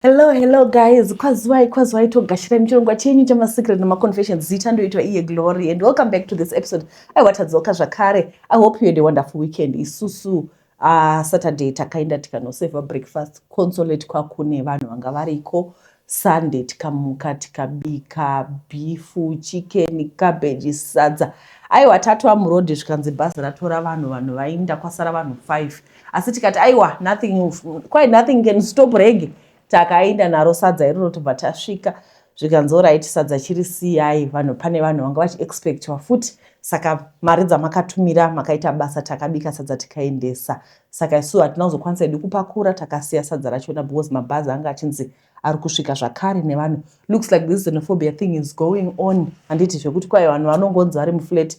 Hello guys, kwazwai togashira muchirongwa chenyu chamasecret namaconfessions zita ndoitwa iye Glory, and welcome back to this episode. Watadzoka zvakare. I hope you had a wonderful weekend. Isusu Saturday takaenda tikanoseva breakfast consolate kwakune vanhu vanga variko. Sunday tikamuka tikabika bifu, chicken, cabbage, sadza. Aiwa tatwa murodhi zvikanzi bhazi ratora vanhu vainda kwasara vanhu 5. Asi tikati aiwa nothing can stop reggae. Takaenda naro sadza iroro tobva tasvika zvikanzi alright sadza chiri siyai pane vanhu vanga vachiexpectwa futi, saka mari dzamakatumira makaita basa takabika sadza tikaendesa. Saka isusu hatina kuzokwanisa hedu kupakura takasiya sadza rachona because mabhazi anga achinzi ari kusvika zvakare nevanhu. Looks like this xenophobia thing is going on. Handiti zvekuti kwai vanhu vanongonzi vari muflat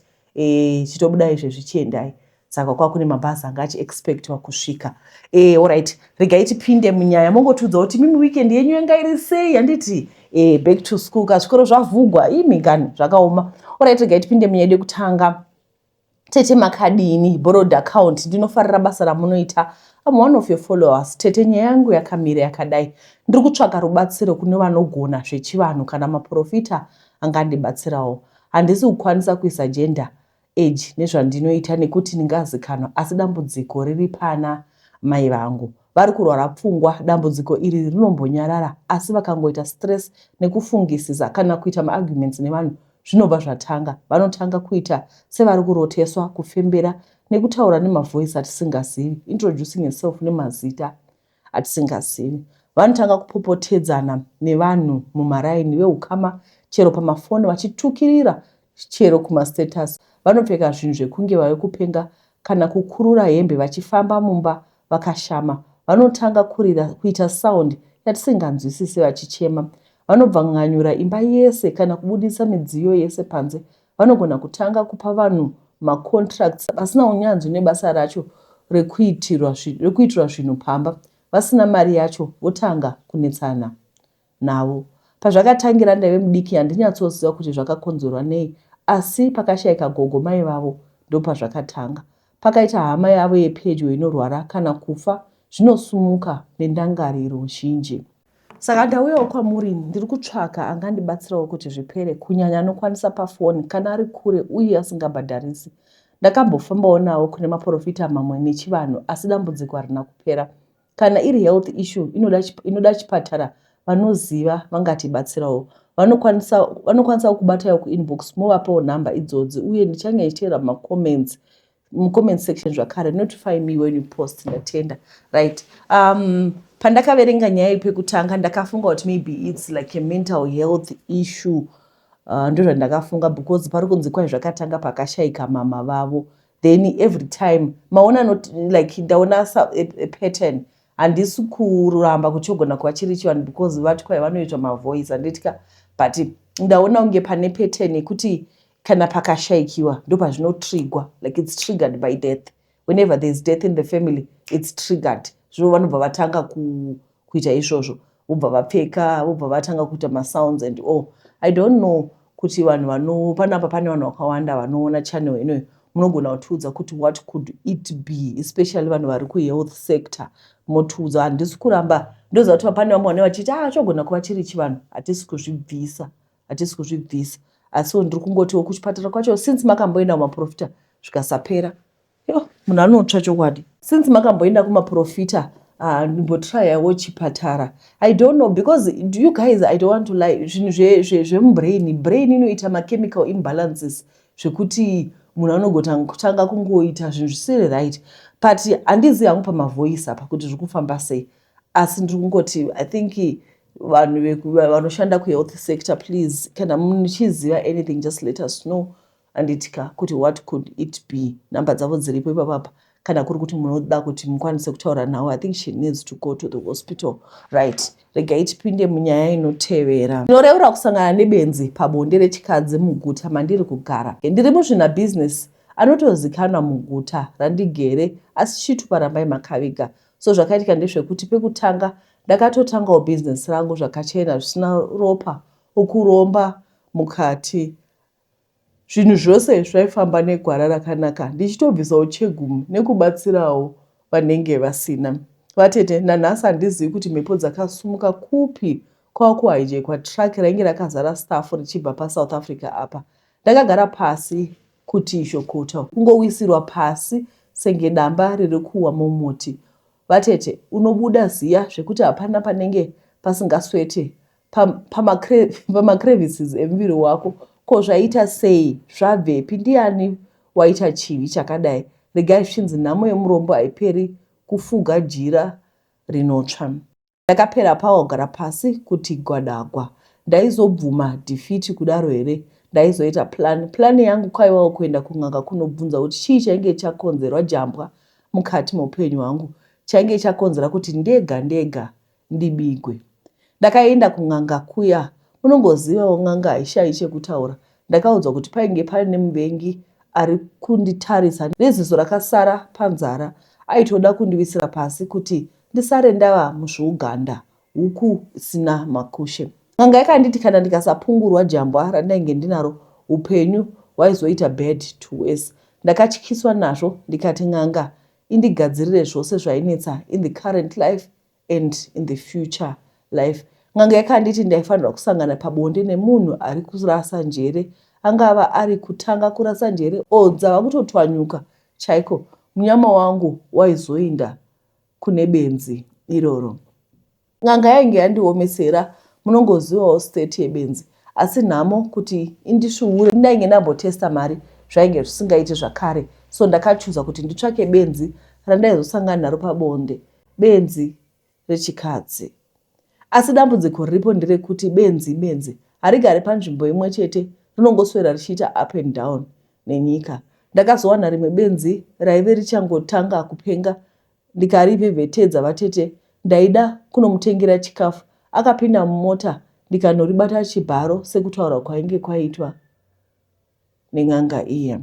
chitobuda izve zvichiendai. Saka kwakune mabhazi anga achiexpectwa kusvika. Alright, regai tipinde munyaya. Mongotudza kuti mimi weekend yenyu yanga iri sei? Handiti back to school kazvikoro zvavhugwa imigani zvakaoma. Alright, regai tipinde munyaya yedu kutanga. Tete makadini borrowed account ndinofarira basa ramunoita. I'm one of your followers. Tete nyaya yangu yakamira yakadai. Ndiri kutsvaka rubatsiro kune vanogona zvechivanhu kana maprofita angandibatsirawo. Handisi kukwanisa kuisa gender age nezvandinoita nekuti ndingazikanwa, asi dambudziko riri pana mai vangu. Vari kurwara pfungwa. Dambudziko iri rinombonyarara, asi vakangoita stress nekufungisisa kana kuita maarguments nevanhu zvinobva zvatanga. Vanotanga kuita sevari kuroteswa, kufembera nekutaura nemavoice atisingazivi, introducing yourself nemazita atisingazivi. Vanotanga kupopotedzana nevanhu mumaraini veukama, chero pamafoni vachitukirira, chero kumastatus. Vanopfeka zvinhu zvekunge vave kupenga kana kukurura hembe vachifamba mumba vakashama. Vanotanga kuita sound yatisinganzwisisi vachichema. Vanobva nganyura imba yese kana kubudisa midziyo yese panze. Vanogona kutanga kupa vanhu macontracts vasina unyanzvi nebasa racho rekuitirwa zvinhu pamba. Vasina mari yacho votanga kunetsana navo. Pazvakatangira ndaive mudiki handinyatsiziva kuti zvakakonzerwa nei, asi pakashayika gogo mai vavo ndopazvakatanga. Pakaita hama yavo yepedyo inorwara kana kufa zvinosumuka nendangariro zhinji. Saka ndauyawo kwamuri ndiri kutsvaka angandibatsirawo kuti zvipere, kunyanya anokwanisa pafoni kana ari kure uye asingabhadharisi. Ndakambofambawo nawo kune maprofita mamwe nechivanhu, asi dambudziko harina kupera. Kana iri health issue inoda chipatara, vanoziva vangatibatsirawo. Vanokwanisa kubataiwo kuinbox movapawo nhamba idzodzi, uye ndichange ndichiteera mucomment section zvakare. Notify me when you post. Ndatenda. Right. Pandakaverenga nyaya iri pekutanga ndakafunga kuti maybe it's like a mental health issue. Ndizvo ndakafunga because pari kunzi kwai zvakatanga pakashayika mama vavo. Then every time maona like ndaona a pattern. Handisi kuramba kuchogona kuva chiri chivanhu because vati kwai vanoitwa mavoice. Handitya, but ndaona unge pane pattern yekuti kana pakashayikiwa ndopazvinotrigwa, like it's triggered by death. Whenever there's death in the family, it's triggered. Zvino vanobva vatanga kuita izvozvo, vobva vapfeka, vobva vatanga kuita masounds and all. I don't know kuti vanhu panapa pane vanhu vakawanda vanoona channel inoyo. Munogona kutiudza kuti what could it be, especially vanhu vari kuhealth sector. Motiudza. Handisi kuramba ndoziva kuti pane vamwe vanenge vachiti chogona kuva chiri chivanhu. Hatisi kuzvibvisa. Asiwo ndiri kungotiwo kuchipatara kwacho, since makamboenda kumaprofita zvikasapera. Munhu anotsva chokwadi. Since makamboenda kumaprofita ndimbotrayawo chipatara. I don't know, because you guys, I don't want to lie, zvinhu zvemubrain inoita machemical imbalances zvekuti munhu anogotanga kungoita zvinhu zvisiri right. But handizivi hangu pamavoice apa kuti zviri kufamba sei. Asi ndiri kungoti I think vanhu vanoshanda kuhealth sector, please, kana muchiziva anything, just let us know. Anditika kuti what could it be. Namba dzavo dziripo ipapapa kana kuri kuti munoda kuti mukwanise kutaura nawo. I think she needs to go to the hospital. Right. Regai tipinde munyaya inotevera. Ndinoreura kusangana nebenzi pabonde rechikadzi muguta mandiri kugara. Ndiri muzvina business anotozikanwa muguta randigere, asi chitu parambai makaviga. So zvakaitika ndezvekuti pekutanga ndakatotangawo business rangu zvakachena zvisina ropa, ukuromba mukati. Zvinhu zvose zvaifamba negwara rakanaka, ndichitobvisawo chegumu nekubatsirawo vanenge vasina. vatete nanhasi handizivi kuti mhepo dzakasumuka kupi kwakuhaijekwa truck rainge rakazara staff richibva paSouth Africa apa. Ndakagara pasi kuti shokota kungowisirwa pasi senge damba riri kuwa mumuti. Vatete unobuda ziya zvekuti hapana panenge pasingaswete pamacrevices emuviri wako. Ko zvaita sei? Zvabvepi? Ndiani waita chivi chakadai? Regai zvinzi nhamo yomurombo haiperi kufuga jira rinotsva. Ndakapera pawagara pasi kuti gwadagwa. Ndaizobvuma defeat kudaro here? Ndaizoita plan yangu kwaivawo kuenda kun'anga kunobvunza kuti chii chainge chakonzerwa jambwa mukati muupenyu hwangu, chainge chakonzera kuti ndega ndibigwe. Ndakaenda kun'anga kuya. Unongozivawo n'anga haishayi chekutaura. Ndakaudzwa kuti painge pane muvengi ari kunditarisa neziso rakasara panzara, aitoda kundiwisira pasi kuti ndisare ndava muzviuganda huku sina makushe. N'anga yakanditi kana ndikasapungurwa jambwa randainge ndinaro upenyu hwaizoita bad to worse. Ndakatyiswa nazvo ndikati n'anga indigadzirire zvose zvainetsa in the current life and in the future life. N'anga yakanditi ndaifanirwa kusangana pabonde nemunhu ari kurasa njere, angava ari kutanga kurasa njere dzava kutotwanyuka chaiko. Munyama wangu waizoinda kune benzi iroro. N'anga yainge yandiomesera. Munongozivawo state yebenzi. Asi nhamo kuti indisvuure ndainge ndambotesta mari zvainge zvisingaiti zvakare. So ndakachuza kuti nditsvake benzi randaizosangana naro pabonde, benzi rechikadzi. Asi dambudziko riripo nderekuti benzi harigari panzvimbo imwe chete, rinongoswera richiita up and down nenyika. Ndakazowana rimwe benzi raive richangotanga kupenga, ndikarivhevhetedza vatete. Ndaida kunomutengera chikafu, akapinda mumota, ndikanoribata chibharo sekutaura kwainge kwaitwa nen'anga iya.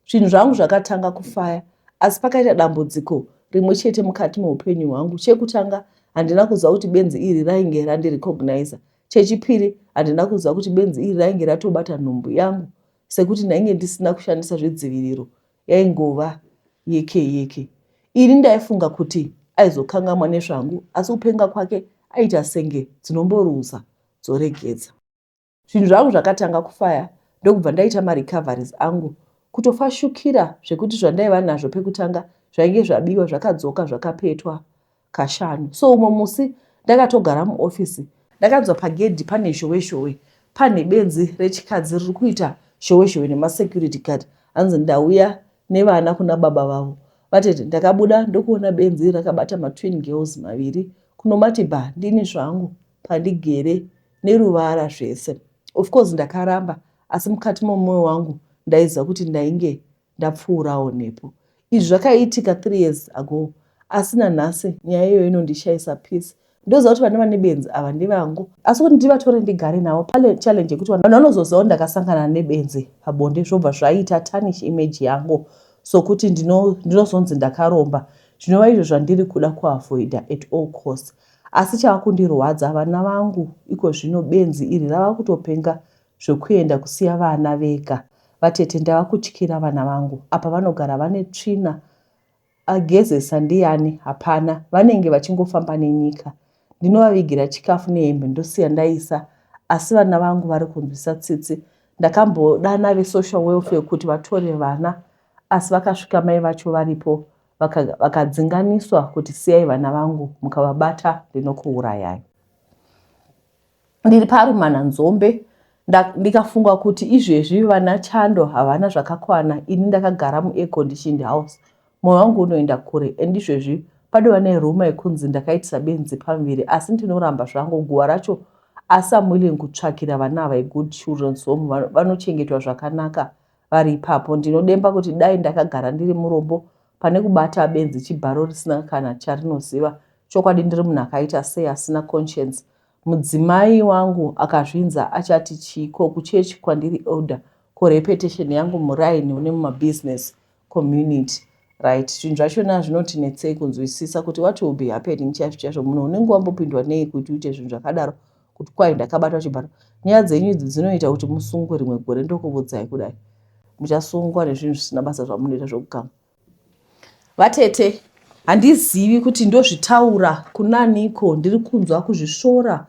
Zvinhu zvangu zvakatanga kufaya, asi pakaita dambudziko rimwe chete mukati meupenyu hwangu. Chekutanga, handina kuziva kuti benzi iri rainge randirecognize. Chechipiri, handina kuziva kuti benzi iri rainge ratobata nhumbu yangu, sekuti ndainge ndisina kushandisa zvidziviriro, yaingova yeke. Ini ndaifunga kuti aizokangamwa nezvangu, asi kupenga kwake aita senge dzinomboruza dzoregedza. Zvinhu zvangu zvakatanga kufaya, ndokubva ndaita marecoveries angu kutofashukira zvekuti zvandaiva nazvo pekutanga zvainge zvabiwa zvakadzoka zvakapetwa kashanu. So umwe musi ndakatogara muofisi, ndakanzwa pagedhi pane zhowe, pane benzi rechikadzi riri kuita zhowe nemasecurity guard. Hanzi ndauya nevana kuna baba vavo. Vatete ndakabuda ndokuona benzi rakabata matwin girls maviri. Kunomati ndini zvangu pandigere neruvara zvese. Of course ndakaramba, asi mukati momwoyo wangu ndaiziva kuti ndainge ndapfuurawo nepo. Izvi zvakaitika 3 years ago, asi nanhasi nyaya iyoyo inondishayisa peace. Ndoziva kuti vana vane benzi ava ndevangu, asi kuti ndivatore ndigare navo pane challenge yekuti vanhu vanozozivawo ndakasangana nebenzi pabonde zvobva zvaita tarnish image yangu, sokuti ndinozonzi ndakaromba. Zvinova izvo zvandiri kuda kuavoida at all costs. Asi chava kundirwadza, vana vangu iko zvino benzi iri rava kutopenga zvokuenda kusiya vana vega. Vatete ndava kutyira vana vangu. Apa vanogara vane tsvina, agezesa ndiani? Hapana, vanenge vachingofamba nenyika. Ndinovavigira chikafu nehembe ndosiya ndaisa, asi vana vangu vari kunzwisa tsitsi. Ndakambodana vesocial welfare kuti vatore vana, asi vakasvika mai vacho varipo vakadzinganiswa kuti siyai vana vangu, mukavabata ndinokuurayai. Ndiri parumana nzombe, ndikafunga kuti izvezvi vana Chando havana zvakakwana. Ini ndakagara muair conditioned house, moyo wangu unoenda kure. Izvezvi padova neruma yekunzi ndakaitisa benzi pamuviri, asi ndinoramba zvangu guva racho. Asi I'm willing kutsvakira vana ava good children's home, vanochengetwa zvakanaka vari ipapo. Ndinodemba kuti dai ndakagara ndiri murombo pane kubata benzi chibharo risina kana charinoziva. Chokwadi ndiri munhu akaita sei asina conscience. Mudzimai wangu akazvinza achati chiko kuchechi kwandiri elder, ko reputation yangu muraini une mumabusiness community, right? Zvinhu zvachona zvinotinetsei kunzwisisa kuti what will be happening chaizvo. Munhu unenge wambopindwa nei kuti uite zvinhu zvakadaro, kuti kwai ndakabatwa chibharo. Nyaya dzenyu idzi dzinoita kuti musungwe rimwe gore. Ndokuudzai kudai, muchasungwa nezvinhu zvisina basa zvamunoita zvokugama. Vatete, handizivi kuti ndozvitaura kunaniko, ndiri kunzwa kuzvisvora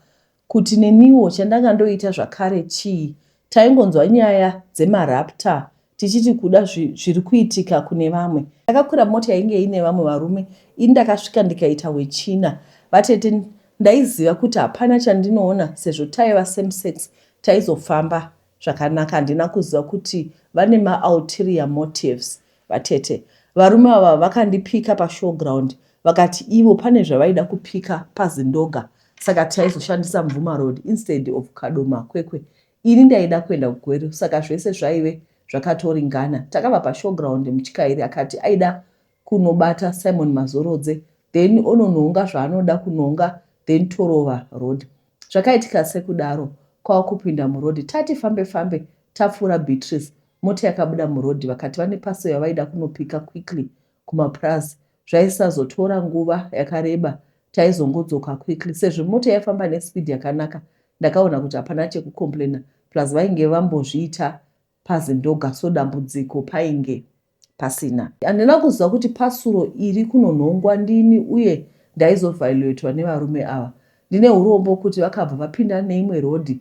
kuti neniwo chandanga ndoita zvakare chii. Taingonzwa nyaya dzemarapta tichiti kuda zviri kuitika kune vamwe. Ndakakwira mota yainge ine vamwe varume, ini ndakasvika ndikaita wechina. Vatete ndaiziva kuti hapana chandinoona sezvo taiva same sex taizofamba zvakanaka. Handina kuziva kuti vane maulterior motives. Vatete varume ava vakandipika pashowground, vakati ivo pane zvavaida kupika pazindoga, saka taizoshandisa Mvuma Road instead of Kadoma Kwekwe. Ini ndaida kuenda kuGweru, saka zvese zvaive zvakatoringana. Takabva pashowground mutyairi akati aida kunobata Simon Mazorodze, then ononhonga zvaanoda kunhonga, then torova road. Zvakaitika sekudaro kwava kupinda murodhi. Tati fambe fambe tapfuura Beatrice, mota yakabuda murodhi. Vakati vane paso yavaida kunopika quickly kumaPlaza. Zvaisazotora nguva yakareba, taizongodzoka quickly. Sezvo mota yaifamba nespeed yakanaka, ndakaona kuti hapana chekukomplaina. Plus vainge vambozviita pazindoga, so dambudziko painge pasina. Handina kuziva kuti pasuro iri kunonhongwa ndini uye ndaizovhailotwa nevarume ava. Ndine urombo kuti vakabva vapinda neimwe rodhi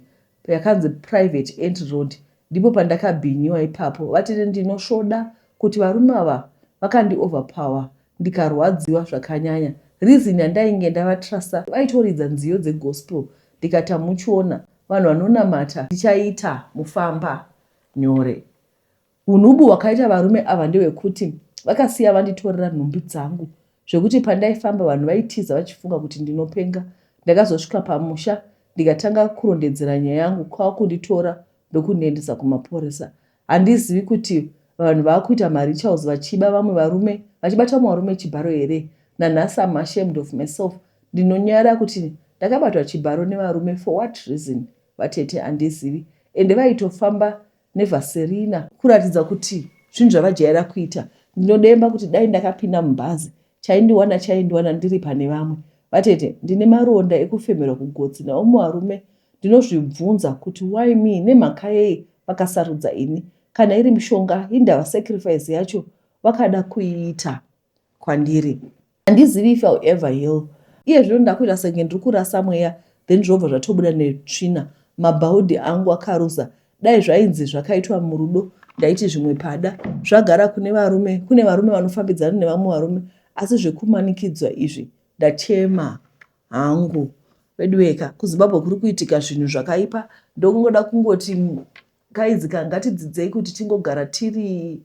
yakanzi private entry road. Ndipo pandakabhinyiwa ipapo. Vatete ndinosvoda kuti varume ava vakandi overpower, ndikarwadziwa zvakanyanya. Reason yandainge ndavatrasta, vaitoridza nziyo dzegospel. Ndikati muchiona vanhu vanonamata ndichaita mufamba nyore. Unubu wakaita varume ava ndewekuti vakasiya vanditorera nhumbi dzangu, zvekuti pandaifamba vanhu vaitiza vachifunga kuti ndinopenga. Ndakazosvika pamusha ndikatanga kurondedzera nyaya yangu, kwava kunditora ndokundiendesa kumaporesa. Handizivi kuti vanhu vaakuita marituals vachiba vamwe varume, vachibata vamwe varume chibharo here. Nanhasi I'm ashamed of myself. Ndinonyara kuti ndakabatwa chibharo nevarume for what reason? Vatete handizivi. Ende vaitofamba nevaserina kuratidza kuti zvinhu zvavajaira kuita. Ndinodemba kuti dai ndakapinda mubhazi chaindiwana ndiri pane vamwe. Vatete ndine maronda ekufemerwa kugotsi naumwe varume. Ndinozvibvunza kuti why me, nemhaka yei vakasarudza ini. Kana iri mishonga indava sacrifice yacho vakada kuiita kwandiri. Handizivi if I'll ever heal. Iye zvino ndakuita senge ndiri kurasa mweya, then zvobva zvatobuda netsvina. Mabhaudhi angu akarusa. Dai zvainzi zvakaitwa murudo, ndaiti zvimwe pada. Zvagara kune varume vanofambidzana nevamwe varume, asi zvekumanikidzwa izvi ndachema hangu. Wedweka kuZimbabwe kuri kuitika zvinhu zvakaipa, ndokungoda kungoti kaidzika ngatidzidzei kuti tingogara tiri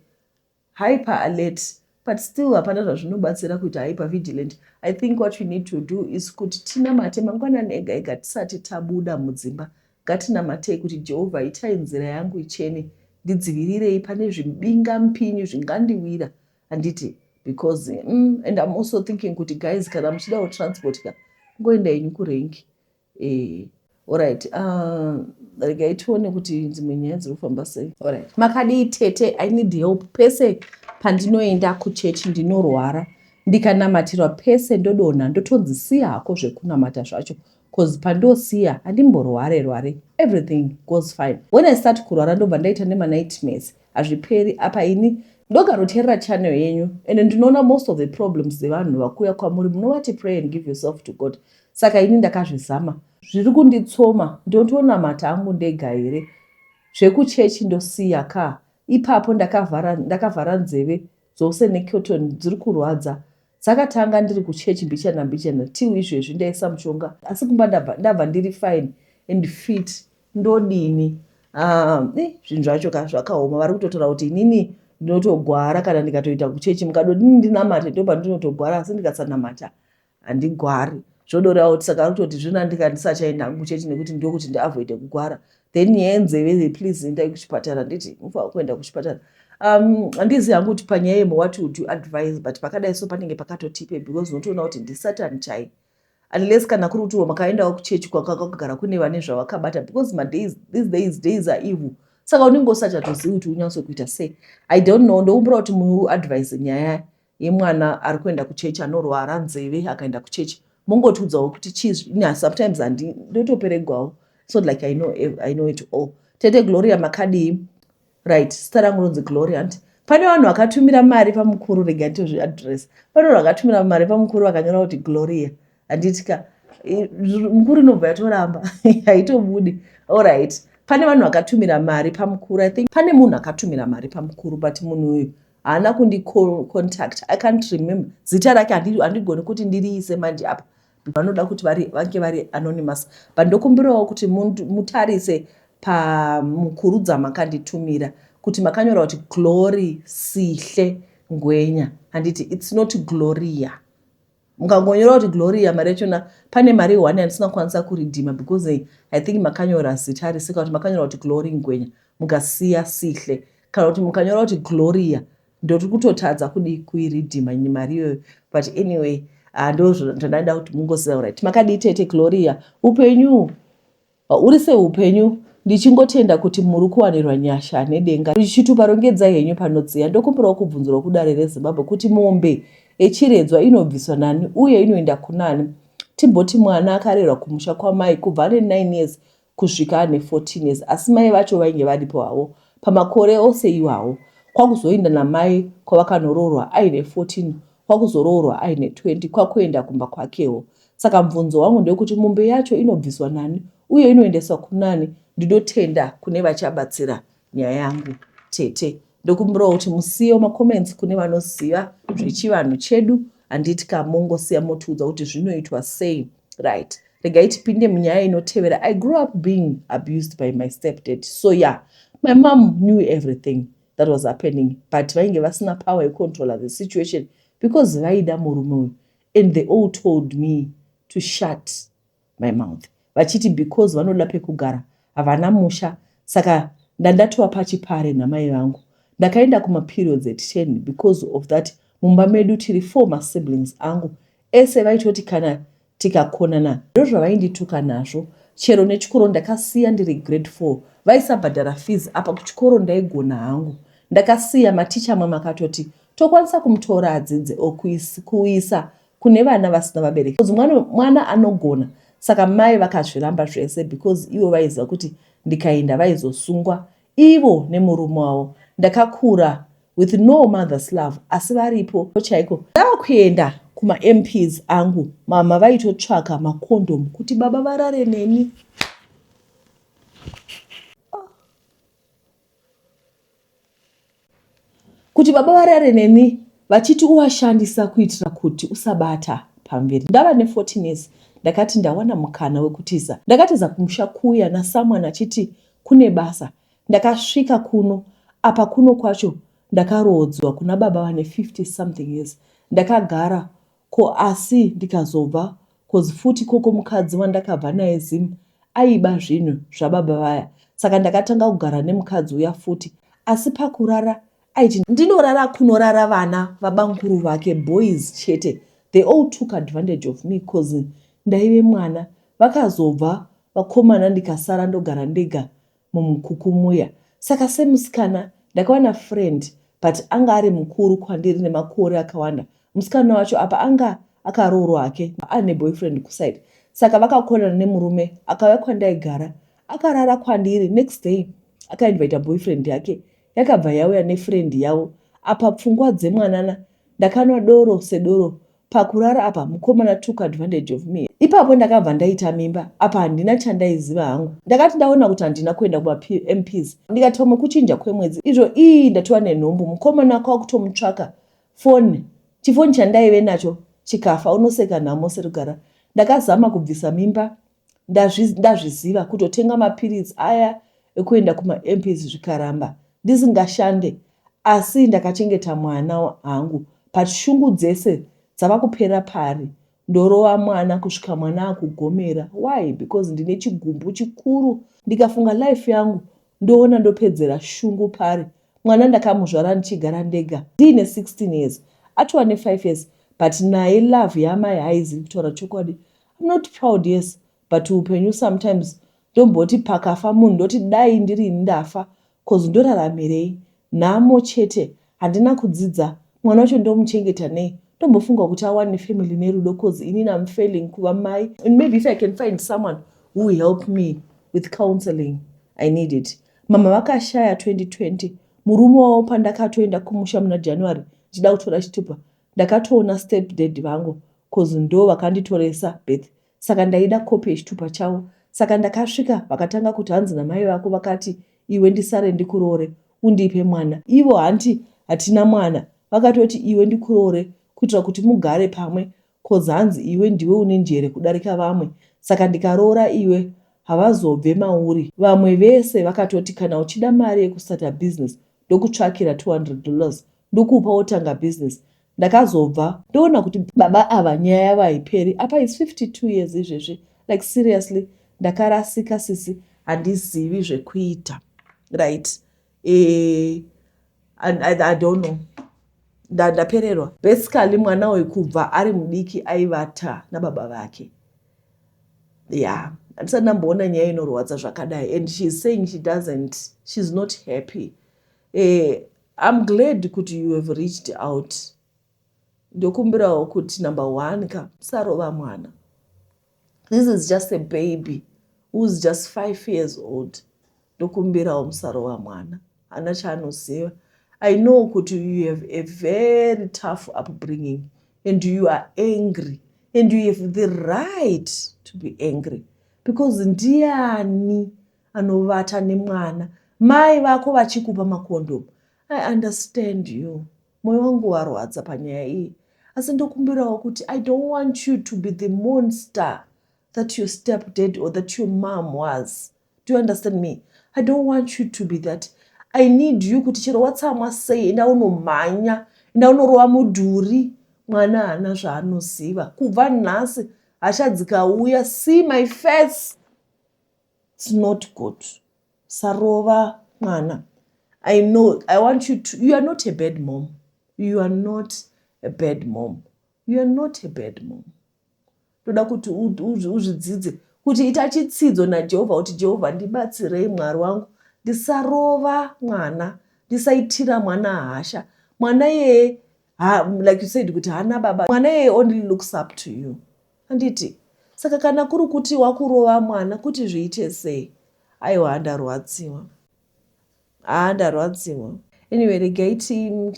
hyper alert, but still hapana zvazvinobatsira kuita hyper vigilant. I think what we need to do is kuti tinamate mangwanani ega ega tisati tabuda mudzimba. Ngatinamatei kuti Jehovha itai nzira yangu ichene, ndidzivirirei pane zvibinga mpinyu zvingandiwira. Handiti because and I'm also thinking kuti guys kana muchida kutransport ngoenda yenyu kurengi. Alright, regai tione kuti dzimwe nyaya dziri kufamba sei. Alright, makadii tete, I need help. Pese pandinoenda kuchechi ndinorwara, ndikanamatirwa pese ndodonha ndotonzisiya hako zvekunamata zvacho, cause pandosiya handimborware, everything goes fine. When I start kurwara ndobva ndaita nema-nightmares, hazviperi. Apa ini ndogaroteerera channel yenyu, and ndinoona most of the problems dzevanhu vakuya kwamuri munovati pray and give yourself to God. Saka ini ndakazvizama. Zviri kunditsoma ndotonamata angu ndega here. Zvekuchechi ndosiya ka. Ipapo ndakavhara nzeve dzose necotton dziri kurwadza. Dzakatanga ndiri kuchechi mbichana till izvezvi ndaisa mushonga, asi kumba ndabva ndiri fine and fit. Ndodini zvinhu zvacho zvakaoma. Vari kutotora kuti inini ndinotogwara kana ndikatoita kuchechi, mukadodini ndinamate ndoba ndinotogwara, asi ndikasanamata handigwari. Zvodoreva kuti saka kutoti zvino ndisachaenda kuchechi nekuti ndokuti ndiavoide kugwara. Then nyaya yenzeve, please endai kuchipatara. Nditi mufanira kuenda kuchipatara. Handizivi hangu kuti panyaya yemo what would you advise, but pakadai so panenge pakatotipe, because unotoona kuti ndisatani chai. Unless kana kuri kuti makaendawo kuchechi kwakagara kune vane zvavakabata, because these days are evil. Saka unenge usachatozivi kuti unyatso kuita sei. I don't know, ndokumbura kuti muadvise nyaya yemwana ari kuenda kuchechi anorwara nzeve akaenda kuchechi. Mungotudzawo kuti chii. Sometimes ndotoperegwawo. It's not like I know it all. Tete Gloria makadii. Right, sita rangu ronzi Gloria. pane vanhu vakatumira mari pamukuru, rega nditozviadress, pane vanhu vakatumira mari pamukuru vakanyora kuti Gloria, handitika mukuru inobva yatoramba haitobudi. Alright, pane vanhu vakatumira mari pamukuru. I think pane munhu akatumira mari pamukuru, but munhu uyu haana kundicontact. I can't remember zita rake, handigoni kuti ndiriise manje apa, vanoda kuti vange vari anonymous, but ndokumbirawo kuti mutarise pamukuru dzamakanditumira kuti makanyora kuti Glory Sihle Ngwenya, handiti it's not Gloria. Mukangonyora kuti Gloria mari yachona pane mari 1 yandisingakwanisa kuridhima because I think makanyora zita risika kuti makanyora kuti Glory Ngwenya mukasiya Sihle, kana kuti mukanyora kuti Gloria ndoti kutotadza kudi kuiridhima mari iyoyo. But anyway, ndo zvandada kuti mungoziva. Right, makadii tete Gloria? Upenyu uri seupenyu, ndichingotenda kuti muri kuwanirwa nyasha nedenga richituparongedza henyu panodziya. Ndokumbirawo kubvunzirawo kudare reZimbabwe kuti mombe echiredzwa inobviswa nani uye inoenda kunani? Timboti mwana akarerwa kumusha kwamai kubva ane 9 years kusvika ane 14 years, asi mai vacho vainge varipo havo pamakore ose iwawo. Kwakuzoenda namai kwavakanororwa aine 14, kwakuzoroorwa aine 20, kwakuenda kumba kwakewo. Saka mubvunzo wangu ndekuti mombe yacho inobviswa nani uye inoendeswa kunani? Ndinotenda kune vachabatsira nyaya yangu tete. Ndokumbirawo kuti musiyewo macomments kune vanoziva zvechivanhu chedu, handiti kamongosiya motiudza kuti zvinoitwa sei. Right, regai tipinde munyaya inotevera. I grew up being abused by my stepdad. So yeah, my mom knew everything that was happening, but vainge vasina power yecontroller the situation because vaida murume uyu, and they all told me to shut my mouth, vachiti because vanoda pekugara havana musha. Saka ndandatova pachipare namai vangu, ndakaenda kumaperiods at 10 because of that. Mumba medu tiri 4 masiblings angu, ese vaitoti kana tikakonana ndozvavaindituka nazvo. Chero nechikoro ndakasiya ndiri grade 4, vaisabhadhara fees apa kuchikoro ndaigona hangu. Ndakasiya, maticha amwe makatoti tokwanisa kumutora adzidze okuisa kune vana vasina vabereki. Mwana anogona. Saka mai vakazviramba zvese because ivo vaiziva kuti ndikaenda vaizosungwa ivo nemurume wavo. Ndakakura with no mother's love, asi varipo chaiko. Ndava kuenda kuma-MPs angu, mama vaitotsvaka makondomu kuti baba varare neni. Kuti baba varare neni, vachiti uwashandisa kuitira kuti usabata pamberi. Ndava ne14 years, ndakati ndawana mukana wekutiza. Ndakatiza kumusha kuya nasomeone achiti kune basa. Ndakasvika kuno, apa kuno kwacho ndakarodzwa kuna baba vane 50 something years. Ndakagara ko asi ndikazobva kozi futi koko mukadzi wandakabva naye Zim aiba zvinhu zvababa vaya. Saka ndakatanga kugara nemukadzi uya futi, asi pakurara aiti ndinorara kunorara vana vabanguru vake, boys chete. They all took advantage of me because ndaive mwana. Vakazobva vakomana ndikasara ndogara ndega mumukukumuya. Saka semusikana ndakawana friend, but anga ari mukuru kwandiri nemakore akawanda. Musikana wacho apa anga akaroorwa hake ane boyfriend kuside. Saka vakakonana nemurume akauya kwandaigara akarara kwandiri. Next day akainvita boyfriend yake, yakabva yauya nefriend yavo. Apa pfungwa dzemwanana ndakanwa doro sedoro. Pakurara apa mukomana took advantage of me. Ipapo ndakabva ndaita mimba. Apa handina chandaiziva hangu. Ndakati ndaona kuti handina kuenda kuma-MPs, ndikati pamwe kuchinja kwemwedzi izvo ndatova nenhombo. Mukomana kwakutomutsvaka foni, chifoni chandaive nacho chikafa, unoseka nhamo serugara. Ndakazama kubvisa mimba, ndazviziva kutotenga mapirisi aya ekuenda kuma-MPs zvikaramba ndisingashande, asi ndakachengeta mwana hangu. Pashungu dzese dzava kupera pari, ndorova mwana kusvika mwana akugomera. Why? Because ndine chigumbu chikuru. Ndikafunga life yangu ndoona ndopedzera shungu pari. Mwana ndakamuzvara ndichigara ndega ndiine 16 years, atova ne5 years, but naye love yamai haizivi kutaura chokwadi. I'm not proud, yes, but upenyu sometimes ndomboti pakafa munhu ndoti dai ndiri ndafa cause ndoraramirei nhamo chete. Handina kudzidza, mwana wacho ndomuchengeta nei, ndombofunga kuti awane family nerudo cause inini I'm failing kuva mai. And maybe if I can find someone who will help me with counseling, I need it. Mama vakashaya 2020, murume wavo pandakatoenda kumusha muna January ndichida kutora chitupa, ndakatoona step dad vangu cause ndo vakanditoresa birth, saka ndaida kopi yechitupa chavo. Saka ndakasvika vakatanga kuti hanzi namai vako vakati iwe ndisare ndikuroore undipe mwana. Ivo hanti hatina mwana, vakatoti iwe ndikuroore kuitira kuti mugare pamwe cause hanzi iwe ndiwe une njere kudarika vamwe, saka ndikaroora iwe havazobve mauri. Vamwe vese vakatoti kana uchida mari yekustarta business ndokutsvakira $200 ndokupa wotanga business. Ndakazobva ndoona kuti baba ava nyaya yavo haiperi. Apa is 52 years izvezvi, like seriously ndakarasika sisi, handizivi zvekuita, right? I don't know, ndapererwa. Basically mwana uyu kubva ari mudiki aivata nababa vake. Yeah, handisati ndamboona nyaya inorwadza zvakadai, and she's saying she's not happy. I'm glad kuti you have reached out. Ndokumbirawo kuti number 1 musarova mwana. This is just a baby who's just 5 years old. Ndokumbirawo musarova mwana, hana chaanoziva. I know kuti you have a very tough upbringing and you are angry and you have the right to be angry because ndiani anovata nemwana. Mai vako vachikupa makondomu, I understand you. Moyo wangu warwadza panyaya iyi. Asi ndokumbirawo kuti I don't want you to be the monster that your stepdad or that your mom was. Do you understand me? I don't want you to be that. I need you kuti chero watsamwa sei enda unomhanya, enda unorova mudhuri. Mwana hana zvaanoziva. Kubva nhasi hasha dzikauya, see my face, it's not good. Sarova mwana. I know, I want you to, you are not a bad mom. You are not a bad mom. You are not a bad mom. Toda kuti uzvidzidze kuti ita chitsidzo naJehovha kuti Jehovha ndibatsirei Mwari wangu ndisarova mwana, ndisaitira mwana hasha. Mwana yeye like you said kuti hana baba, mwana yeye only looks up to you. Handiti saka kana kuri kuti wakurova mwana kuti zviite sei? Aiwa ndarwadziwa. Ndarwadziwa. Anyway, regai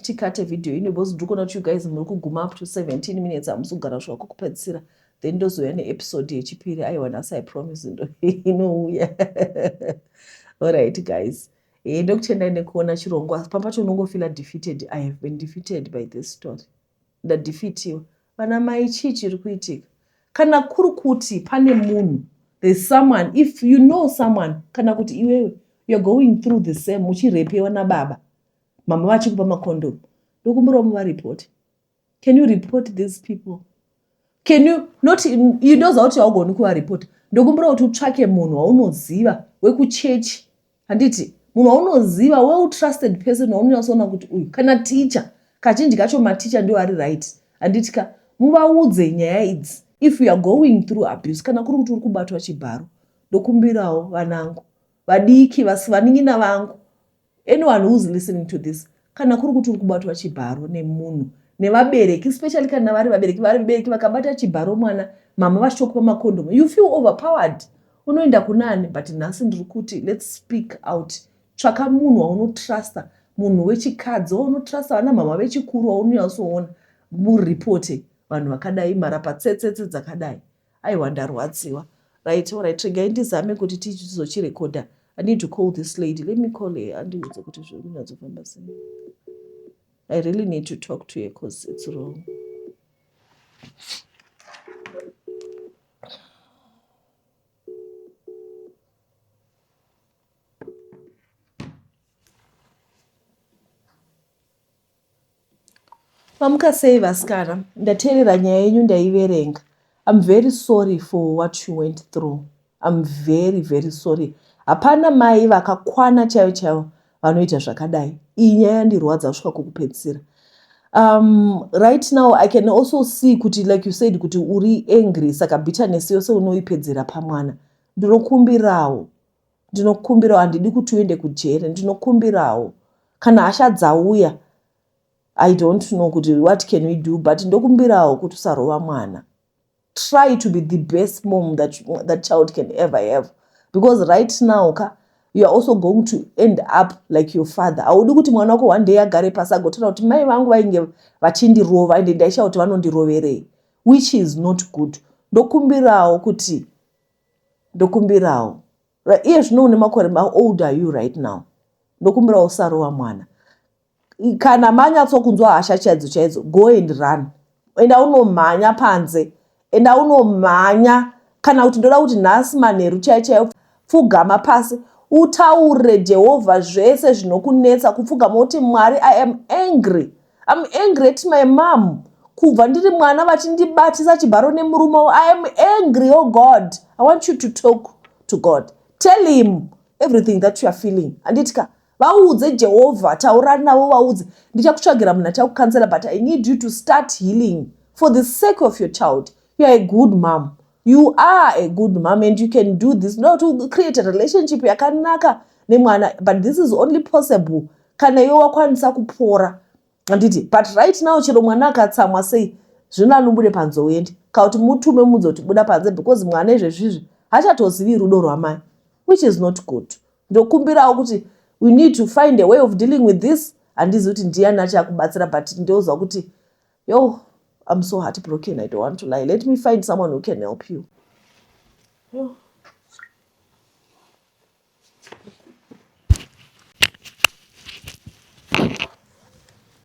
tikate video ino because ndikuona kuti you guys muri kuguma up to 17 minutes hamusugara zvako kupedzisira, then ndozouya neepisode yechipiri. Aiwa nhasi I promise ndo inouya. Alright guys, ndokutendai nekuona chirongwa. Pampacho unongofila defeated. I have been defeated by this story. Ndadefeatiwa. Vana mai chii chiri kuitika? Kana kuri kuti pane munhu, there's someone, if you know someone, kana kuti iwewe you're going through the same, uchirepewa nababa, mama vachikupa makondomu, ndokumbirawo muvaripoti. Can you report these people? Can you not, you know kuti haugoni kuvaripota. Ndokumbirawo kuti utsvake munhu waunoziva wekuchechi. Handiti munhu waunoziva, well-trusted person waunonyatsoona kuti uyu, kana teacher, kazhinji kacho maticha ndio ari right. Handiti muvaudze nyaya idzi. If you are going through abuse, kana kuri kuti uri kubatwa chibharo, ndokumbirawo vanangu vadiki vanin'ina vangu, anyone who's listening to this, kana kuri kuti uri kubatwa chibharo nemunhu, nevabereki, especially kana vari vabereki vakabata chibharo mwana, mama vachitokupa makondomu, you feel overpowered. Unoenda kunani? But nhasi ndiri kuti let's speak out. Tsvaka munhu waunotrasta, munhu wechikadzi waunotrasta, vana mama vechikuru waunonyatsoona, muripote vanhu vakadai, marapa tsetsetse dzakadai. Aiwa ndarwadziwa. Right, alright, regai ndizame kuti tichizochirekodha. I need to call this lady. Let me call her. Andiudze kuti zviri kunyatsofamba sei. I really need to talk to her because it's wrong. Mamuka sei vasikana? Ndateerera nyaya yenyu ndaiverenga. I'm very sorry for what you went through. I'm very, very sorry. Hapana mai vakakwana chaivo chaivo vanoita zvakadai. Iyi nyaya yandirwadza kusvika kokupedzisira. Right now I can also see kuti, like you said, kuti uri angry, saka bitterness yose unoipedzera pamwana. Ndinokumbirawo, handidi kuti uende kujere. Ndinokumbirawo kana hasha dzauya, I don't know kuti what can we do, but ndokumbirawo kuti usarova mwana. Try to be the best mom that child can ever have, because right now you are also going to end up like your father. Haudi kuti mwana wako one day agare pasi agotaura kuti mai vangu vainge vachindirova ende ndaisha kuti vanondiroverei, which is not good. Ndokumbirawo kuti iye zvino une makore, how old are you right now? Ndokumbirawo usarova mwana. Kana manyatsokunzwa hasha chaidzo, go and run. Enda unomhanya panze, enda unomhanya. Kana kuti ndoda kuti nhasi manheru chaiyo pfugama pasi utaure Jehovah zvese zvinokunetsa, kupfugama uti Mwari, I am angry. I'm angry at my mom. Kubva ndiri mwana vachindibatisa chibharo nemurume. I am angry, oh God. I want you to talk to God. Tell him everything that you are feeling. Anditika vaudze Jehovah, taura navo vaudze. Ndichakutsvagira munhu achakukansela, but I need you to start healing for the sake of your child. You are a good mom. You are a good mom and you can do this. Not to create a relationship yakanaka nemwana, but this is only possible kana iwe wakwanisa kupora. Anditi, but right now chero mwana akatsamwa sei zvino anobude panze uende. Kauti mutume mudzi buda panze, because mwana izvezvizvi hachatozivi rudo rwamai, which is not good. Ndokumbirawo kuti we need to find a way of dealing with this. Handizi kuti ndiani achakubatsira, but ndozwa kuti I'm so heartbroken. I don't want to lie. Let me find someone who can help you.